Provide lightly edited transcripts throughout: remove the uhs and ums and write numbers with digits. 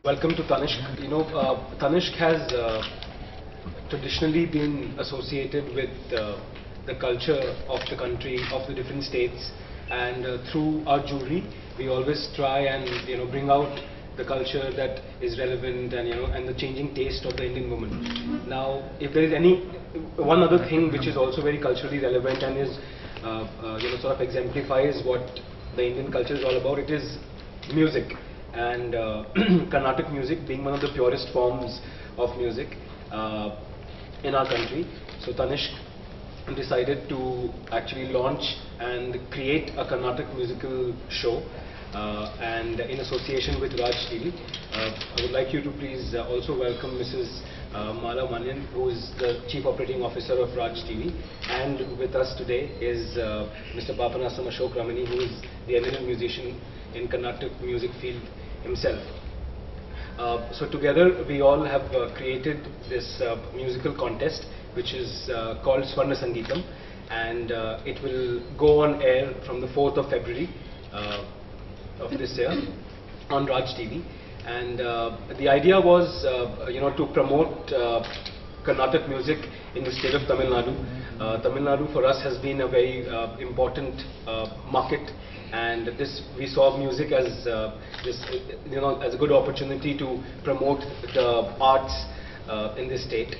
Welcome to Tanishq. Tanishq has traditionally been associated with the culture of the country, of the different states, and through our jewelry, we always try and bring out the culture that is relevant and the changing taste of the Indian woman. Now, if there is one other thing which is also very culturally relevant and is sort of exemplifies what the Indian culture is all about, it is music. And Carnatic music being one of the purest forms of music in our country. So Tanishq decided to actually launch and create a Carnatic musical show and in association with Raj TV. I would like you to please also welcome Mrs. Mala Manian, who is the Chief Operating Officer of Raj TV. And with us today is Mr. Papanasam Ashok Ramani, who is the eminent musician in Carnatic music field himself. So together we all have created this musical contest which is called Swarna Sangeetam, and it will go on air from the 4th of February of this year on Raj TV. And the idea was to promote Carnatic music in the state of Tamil Nadu. Tamil Nadu for us has been a very important market, and we saw music as as a good opportunity to promote the arts in this state.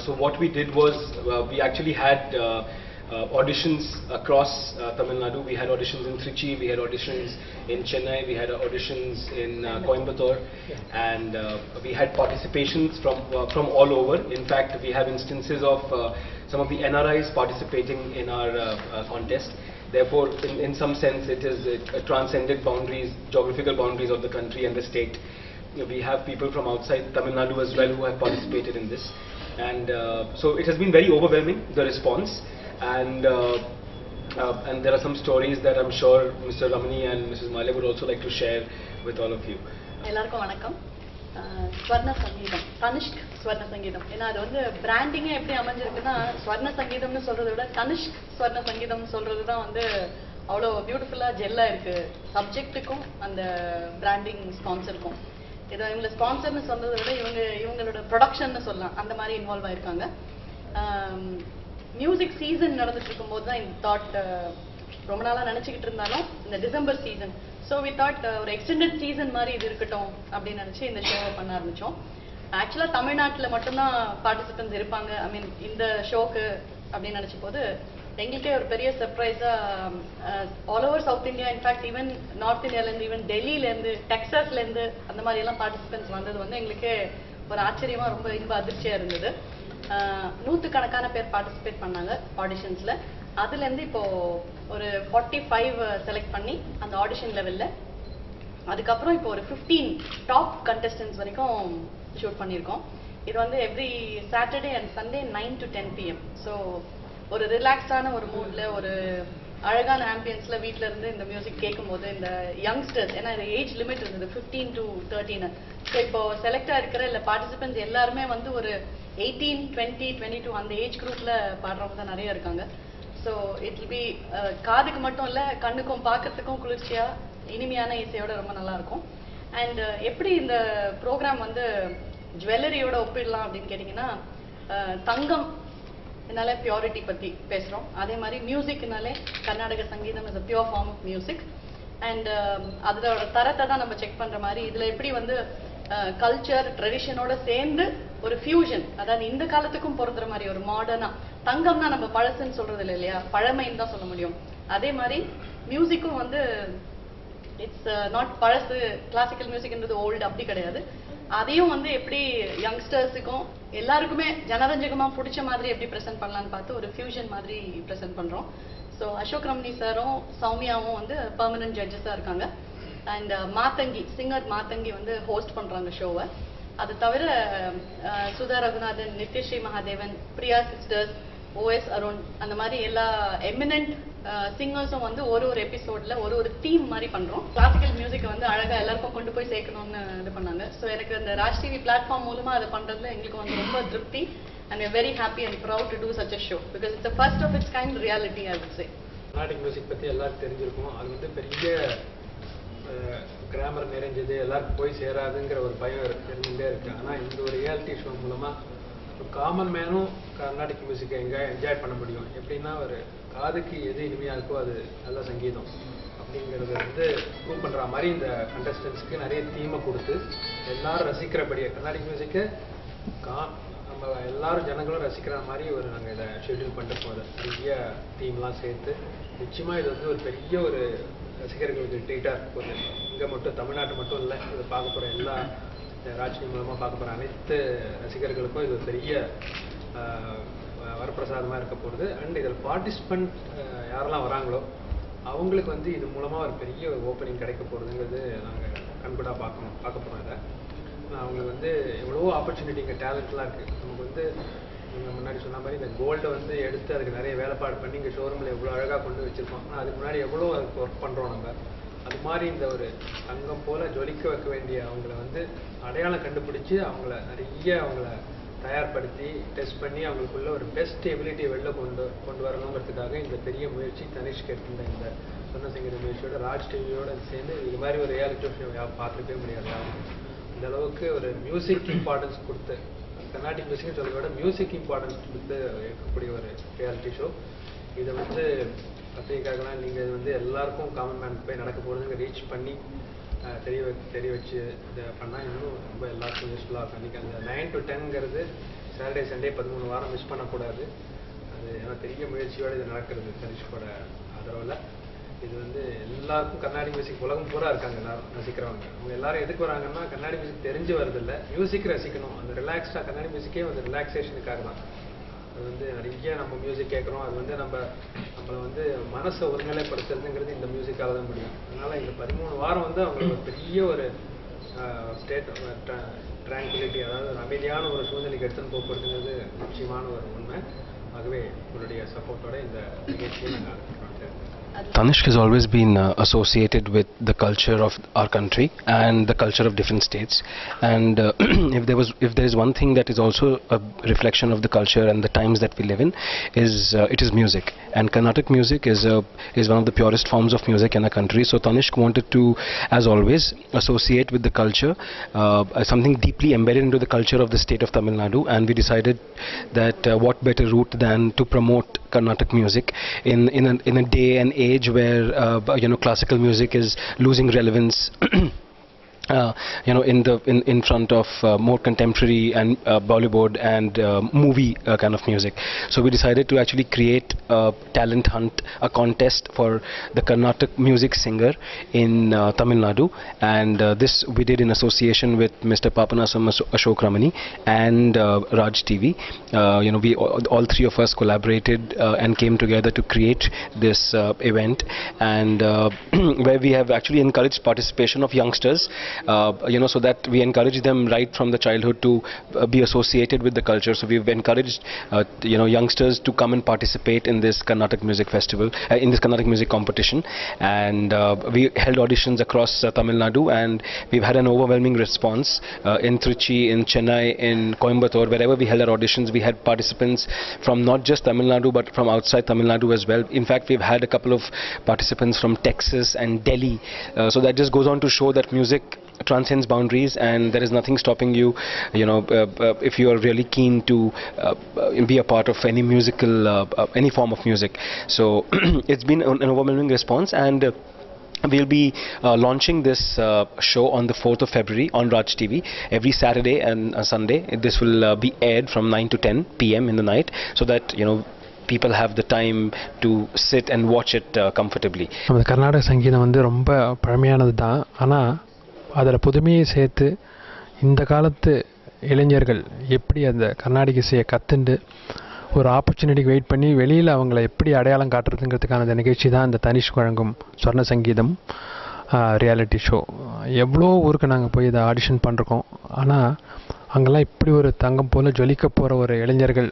So what we did was we actually had auditions across Tamil Nadu. We had auditions in Trichy, we had auditions in Chennai, we had auditions in Coimbatore, and we had participations from all over. In fact, we have instances of some of the NRIs participating in our contest. Therefore, in some sense, it transcended geographical boundaries of the country and the state. We have people from outside Tamil Nadu as well who have participated in this. And so it has been very overwhelming, the response. And there are some stories that I'm sure Mr. Ramani and Mrs. Male would also like to share with all of you. எல்லாருக்கும் வணக்கம். ஸ்வர்ண சங்கீதம், தனிஷ்க் ஸ்வர்ண சங்கீதம். ஏன்னா அது வந்து பிராண்டிங்கே எப்படி அமைஞ்சிருக்குன்னா, ஸ்வர்ண சங்கீதம்னு சொல்றதை விட தனிஷ்க் ஸ்வர்ண சங்கீதம் சொல்றது தான் வந்து அவ்வளோ பியூட்டிஃபுல்லா ஜெல்லா இருக்கு சப்ஜெக்ட்டுக்கும் அந்த பிராண்டிங் ஸ்பான்சருக்கும். இதை இவங்க ஸ்பான்சர்னு சொல்றதை விட இவங்களோட ப்ரொடக்ஷன் சொல்லலாம், அந்த மாதிரி இன்வால்வ் ஆயிருக்காங்க. மியூசிக் சீசன் நடந்துட்டு இருக்கும்போது தான் இந்த தாட் ரொம்ப நாளாக நினச்சிக்கிட்டு இருந்தாலும் இந்த December season. So we thought ஒரு எக்ஸ்டெண்டட் சீசன் மாதிரி இது இருக்கட்டும் அப்படின்னு நினச்சி இந்த ஷோவை பண்ண ஆரம்பித்தோம். ஆக்சுவலாக தமிழ்நாட்டில் மட்டும்தான் பார்ட்டிசிபென்ட்ஸ் இருப்பாங்க, ஐ மீன் இந்த ஷோக்கு அப்படின்னு நினச்ச போது எங்களுக்கே ஒரு பெரிய சர்ப்ரைஸாக all over south India, in fact even north இந்தியாவிலேருந்து, ஈவன் டெல்லியிலேருந்து, டெக்ஸாஸ்லேருந்து அந்த மாதிரி எல்லாம் பார்ட்டிசிபென்ட்ஸ் வந்தது வந்து எங்களுக்கே ஒரு ஆச்சரியமாக ரொம்ப இன்ப அதிர்ச்சியாக இருந்தது. நூற்றுக்கணக்கான பேர் பார்ட்டிசிபேட் பண்ணாங்க ஆடிஷன்ஸில். அதுலேருந்து இப்போது ஒரு 45 செலக்ட் பண்ணி அந்த ஆடிஷன் லெவலில், அதுக்கப்புறம் இப்போ ஒரு 15 டாப் கண்டஸ்டன்ஸ் வரைக்கும் ஷூட் பண்ணியிருக்கோம். இது வந்து every Saturday and Sunday 9 to 10 PM. So ஒரு ரிலாக்ஸ்டான ஒரு மூடில், ஒரு அழகான ஆம்பியன்ஸில் வீட்டில் இருந்து இந்த மியூசிக் கேட்கும்போது இந்த யங்ஸ்டர்ஸ், ஏன்னா இது ஏஜ் லிமிட் இருந்தது 15 to 13. ஸோ இப்போ செலக்டாக இருக்கிற இல்லை பார்ட்டிசிபென்ட்ஸ் எல்லாருமே வந்து ஒரு 18, 20, 22 அந்த ஏஜ் குரூப்பில் பாடுறவங்க தான் நிறைய இருக்காங்க. ஸோ இட் வில் பி காதுக்கு மட்டும் இல்லை, கண்ணுக்கும் பார்க்கறதுக்கும் குளிர்ச்சியாக இனிமையான இசையோட ரொம்ப நல்லாயிருக்கும். அண்ட் எப்படி இந்த ப்ரோக்ராம் வந்து ஜுவல்லரியோட ஒப்பிடலாம் அப்படின்னு கேட்டிங்கன்னா, தங்கம் இதனால பியூரிட்டி பற்றி பேசுகிறோம், அதே மாதிரி மியூசிக்னாலே கர்நாடக சங்கீதம் is a pure form of music. And அதோட தரத்தை தான் நம்ம செக் பண்ணுற மாதிரி இதில் எப்படி வந்து கல்ச்சர் ட்ரெடிஷனோட சேர்ந்து ஒரு ஃபியூஷன், அதாவது இந்த காலத்துக்கும் பொறுத்துற மாதிரி ஒரு மாடர்னா, தங்கம்னா நம்ம பழசுன்னு சொல்றது இல்லை இல்லையா, பழமைன்னு தான் சொல்ல முடியும். அதே மாதிரி மியூசிக்கும் வந்து இட்ஸ் நாட் பழசு, கிளாசிக்கல் மியூசிக்ன்றது ஓல்டு அப்படி கிடையாது. அதையும் வந்து எப்படி யங்ஸ்டர்ஸுக்கும் எல்லாருக்குமே ஜனரஞ்சகமாக பிடிச்ச மாதிரி எப்படி ப்ரெசென்ட் பண்ணலான்னு பார்த்து ஒரு ஃபியூஷன் மாதிரி ப்ரெசென்ட் பண்ணுறோம். ஸோ அசோக் ரமணி சாரும் சௌமியாவும் வந்து பெர்மனன்ட் ஜட்ஜஸாக இருக்காங்க. அண்ட் மாத்தங்கி, சிங்கர் மாத்தங்கி வந்து ஹோஸ்ட் பண்ணுறாங்க ஷோவை. அது தவிர சுதா ரகுநாதன், நித்யஸ்ரீ மகாதேவன், பிரியா சிஸ்டர்ஸ், OS அருண், அந்த மாதிரி எல்லா எமினன்ட் சிங்கர்ஸும் வந்து ஒரு எபிசோடில் ஒரு தீம் மாதிரி பண்ணுறோம். கிளாசிக்கல் மியூசிக்கை வந்து அழகாக எல்லாருக்கும் கொண்டு போய் சேர்க்கணும்னு இது பண்ணாங்க. ஸோ எனக்கு இந்த ராஜ் டிவி பிளாட்ஃபார்ம் மூலமாக அதை பண்ணுறதுல எங்களுக்கு வந்து ரொம்ப திருப்தி. And we are very happy and proud to do such a show because it's the first of its kind reality, I would say. Carnatic music பற்றி எல்லாரும் தெரிஞ்சிருக்கும். அது வந்து பெரிய கிராமர் நிறைஞ்சது எல்லாருக்கும் போய் சேராதுங்கிற ஒரு பயம் இருந்துகிட்டே இருக்கு. ஆனால் இந்த ஒரு ரியாலிட்டி ஷோ மூலமாக ஒரு காமன் மேனும் கர்நாடிக் மியூசிக்கை என்ஜாய் பண்ண முடியும். எப்படின்னா ஒரு காதுக்கு எது இனிமையாக இருக்கோ அது நல்ல சங்கீதம் அப்படிங்கிறது வந்து ப்ரூவ் பண்ணுற மாதிரி இந்த கண்டஸ்டன்ஸ்க்கு நிறைய தீமை கொடுத்து எல்லாரும் ரசிக்கிறபடியே கர்நாடிக் மியூசிக்கை நம்ம எல்லாரும் ஜனங்களும் ரசிக்கிற மாதிரி ஒரு நாங்கள் இதை ஷெட்யூல் பண்ணிட்டு போகிறோம். நிறைய தீம்லாம் சேர்த்து நிச்சயமாக இது வந்து ஒரு பெரிய ஒரு ரசிகர்களுக்கு ட்ரீட்டாக இருக்க போகுது. இங்கே மட்டும் தமிழ்நாட்டு மட்டும் இல்லை, இதை பார்க்க போகிற எல்லா ராஜ்னி மூலமாக பார்க்க போகிற அனைத்து ரசிகர்களுக்கும் இது ஒரு பெரிய வரப்பிரசாதமாக இருக்க போகிறது. அண்ட் இதில் பார்ட்டிசிபெண்ட் யாரெல்லாம் வராங்களோ அவங்களுக்கு வந்து இது மூலமாக ஒரு பெரிய ஒரு ஓப்பனிங் கிடைக்க போகிறதுங்கிறது நாங்கள் கண்கூடாக பார்க்க போகிறோம். இதை அவங்களுக்கு வந்து எவ்வளோ ஆப்பர்ச்சுனிட்டி, இங்கே டேலண்ட்லாம் இருக்குது. நமக்கு வந்து நீங்கள் முன்னாடி சொன்ன மாதிரி இந்த கோல்டை வந்து எடுத்து அதுக்கு நிறைய வேலைப்பாடு பண்ணி இங்கே ஷோரூமில் எவ்வளோ அழகாக கொண்டு வச்சுருக்கோம். ஆனால் அதுக்கு முன்னாடி எவ்வளோ அதுக்கு ஒர்க் பண்ணுறோம் நம்ம. அது மாதிரி இந்த ஒரு தங்கம் போல் ஜொலிக்க வைக்க வேண்டிய அவங்கள வந்து அடையாளம் கண்டுபிடிச்சி அவங்கள தயார்படுத்தி டெஸ்ட் பண்ணி அவங்களுக்குள்ள ஒரு பெஸ்ட் எபிலிட்டியை வெளில கொண்டு வரணுங்கிறதுக்காக இந்த பெரிய முயற்சி தனிஷ்க் எடுத்துட்ட இந்த சொன்ன சங்கீத முயற்சியோட ராஜ் டிவியோட சேர்ந்து இது மாதிரி ஒரு ரியாலிட்டி ஷோ பார்த்துக்கவே முடியாது. இந்த அளவுக்கு ஒரு மியூசிக் இம்பார்ட்டன்ஸ் கொடுத்து, கர்நாடிக் மியூசிக்னு சொல்றத விட மியூசிக் இம்பார்ட்டன்ஸ் கொடுத்து இருக்கக்கூடிய ஒரு ரியாலிட்டி ஷோ. இதை வந்து பத்திரிக்கைக்காகலாம் நீங்கள் இது வந்து எல்லாருக்கும் காமன் மேன் போய் நடக்க போகிறதுங்க ரீச் பண்ணி தெரிய வச்சு இதை பண்ணால் இன்னும் ரொம்ப எல்லாருக்கும் யூஸ்ஃபுல்லாக இருக்கும். அன்றைக்கி அந்த 9 to 10ங்கிறது சாட்டர்டே சண்டே 13 வாரம் மிஸ் பண்ணக்கூடாது. அது ஏன்னா பெரிய முயற்சியோடு இது நடக்கிறது தனிஷ்கோட ஆதரவில். இது வந்து எல்லாருக்கும் கர்நாடிக் மியூசிக் உலகம் பூரா இருக்காங்க எல்லாரும் ரசிக்கிறவங்க. அவங்க எல்லாரும் எதுக்கு வராங்கன்னா கர்நாடிக் மியூசிக் தெரிஞ்சு வரதில்லை, மியூசிக் ரசிக்கணும். அந்த ரிலாக்ஸ்டாக கர்நாடிக் மியூசிக்கே வந்து ரிலாக்ஸேஷனுக்காக தான். அது வந்து நிறைய நம்ம மியூசிக் கேட்குறோம், அது வந்து நம்மளை வந்து மனசை ஒருநிலைப்படுத்துறதுங்கிறது இந்த மியூசிக்கால தான் முடியும். அதனால் இந்த 13 வாரம் வந்து அவங்களுக்கு ஒரு பெரிய ஒரு ஸ்டேட் ட்ராங்குலிட்டி, அதாவது ஒரு அமைதியான ஒரு சூழ்நிலைக்கு எடுத்துன்னு போகிறதுங்கிறது நிச்சயமான ஒரு உண்மை. ஆகவே உங்களுடைய சப்போர்ட்டோட இந்த நிகழ்ச்சியை நாங்கள் நடத்திக்கிறோம். Tanishk has always been associated with the culture of our country and the culture of different states, and if there is one thing that is also a reflection of the culture and the times that we live in is it is music, and Carnatic music is one of the purest forms of music in our country. So Tanishk wanted to, as always, associate with the culture, something deeply embedded into the culture of the state of Tamil Nadu, and we decided that what better route than to promote Carnatic music in a day and age where classical music is losing relevance in front of more contemporary and Bollywood and movie kind of music. So we decided to actually create a talent hunt, a contest for the Carnatic music singer in Tamil Nadu, and this we did in association with Mr. Papanasam Ashok Ramani and Raj TV. We all three of us collaborated and came together to create this event, and where we have actually encouraged participation of youngsters, so that we encourage them right from the childhood to be associated with the culture. So we've encouraged youngsters to come and participate in this Carnatic music festival, in this Carnatic music competition, and we held auditions across Tamil Nadu, and we've had an overwhelming response in Trichy, in Chennai, in Coimbatore. Wherever we held our auditions, we had participants from not just Tamil Nadu but from outside Tamil Nadu as well. In fact, we've had a couple of participants from Texas and Delhi. So that just goes on to show that music transcends boundaries, and there is nothing stopping you, if you are really keen to be a part of any musical, any form of music. So it's been an overwhelming response, and we'll be launching this show on the 4th of February on Raj TV every Saturday and Sunday. This will be aired from 9 to 10 p.m. in the night, so that people have the time to sit and watch it comfortably. நம்ம கர்நாடக சங்கீதம் வந்து ரொம்ப பழமையானது தான், ஆனால் அதில் புதுமையை சேர்த்து இந்த காலத்து இளைஞர்கள் எப்படி அந்த கர்நாடக இசையை கற்றுண்டு ஒரு ஆப்பர்ச்சுனிட்டிக்கு வெயிட் பண்ணி வெளியில் அவங்கள எப்படி அடையாளம் காட்டுறதுங்கிறதுக்கான அந்த நிகழ்ச்சி தான் இந்த தனிஷ்க் வழங்கும் சொர்ண சங்கீதம் ரியாலிட்டி ஷோ. எவ்வளோ ஊருக்கு நாங்கள் போய் இதை ஆடிஷன் பண்ணிருக்கோம், ஆனால் அங்கெல்லாம் இப்படி ஒரு தங்கம் போல் ஜொலிக்க போகிற ஒரு இளைஞர்கள்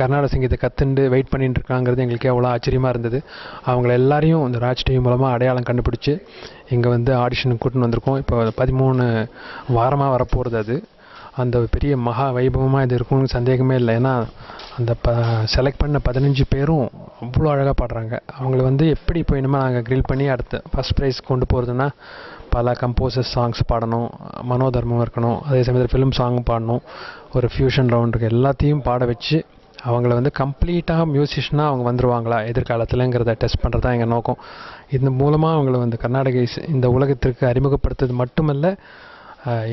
கர்நாடக சங்கீதத்தை கற்றுண்டு வெயிட் பண்ணிட்டு இருக்காங்கிறது எங்களுக்கு எவ்வளோ ஆச்சரியமாக இருந்தது. அவங்கள எல்லாரையும் இந்த ராஜ் டிவி மூலமாக அடையாளம் கண்டுபிடிச்சி இங்கே வந்து ஆடிஷனுக்கு கூட்டின்னு வந்திருக்கோம். இப்போ 13 வாரமாக வரப்போகிறது. அது அந்த பெரிய மகா வைபவமாக இது இருக்கும்னு சந்தேகமே இல்லை. ஏன்னா அந்த செலக்ட் பண்ண 15 பேரும் அவ்வளோ அழகாக பாடுறாங்க. அவங்கள வந்து எப்படி இப்போ இனிமேல் நாங்கள் க்ரில் பண்ணி அடுத்து ஃபஸ்ட் ப்ரைஸ் கொண்டு போகிறதுனா பல கம்போசர்ஸ் சாங்ஸ் பாடணும், மனோதர்மம் இருக்கணும், அதே சமயத்தில் ஃபிலிம் சாங் பாடணும், ஒரு ஃபியூஷன் ரவுண்டுக்கு எல்லாத்தையும் பாட வச்சு அவங்கள வந்து கம்ப்ளீட்டாக மியூசிஷியனாக அவங்க வந்துடுவாங்களா எதிர்காலத்தில்ங்கிறத டெஸ்ட் பண்ணுறது தான் எங்கள் நோக்கம். இது மூலமாக அவங்கள வந்து கர்நாடக இசை இந்த உலகத்திற்கு அறிமுகப்படுத்துறது மட்டுமல்ல,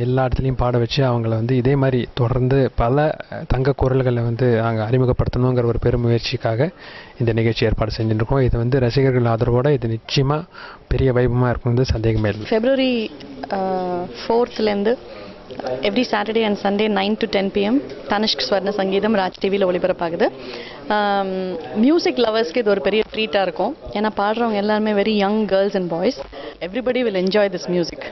எல்லா இடத்துலையும் பாட வச்சு அவங்கள வந்து இதே மாதிரி தொடர்ந்து பல தங்க குரல்களை வந்து நாங்கள் அறிமுகப்படுத்தணுங்கிற ஒரு பெரும் முயற்சிக்காக இந்த நிகழ்ச்சி ஏற்பாடு செஞ்சுருக்கோம். இது வந்து ரசிகர்கள் ஆதரவோடு இது நிச்சயமாக பெரிய வைபவமாக இருக்கும், சந்தேகமே இல்லை. February 4th every Saturday and Sunday 9 to 10 PM Tanishq ஸ்வர்ண சங்கீதம் ராஜ் டிவியில் ஒளிபரப்பாகுது. மியூசிக் லவர்ஸ்க்கு இது ஒரு பெரிய ட்ரீட்டாக இருக்கும். ஏன்னா பாடுறவங்க எல்லாருமே very young girls and boys. Everybody will enjoy this music.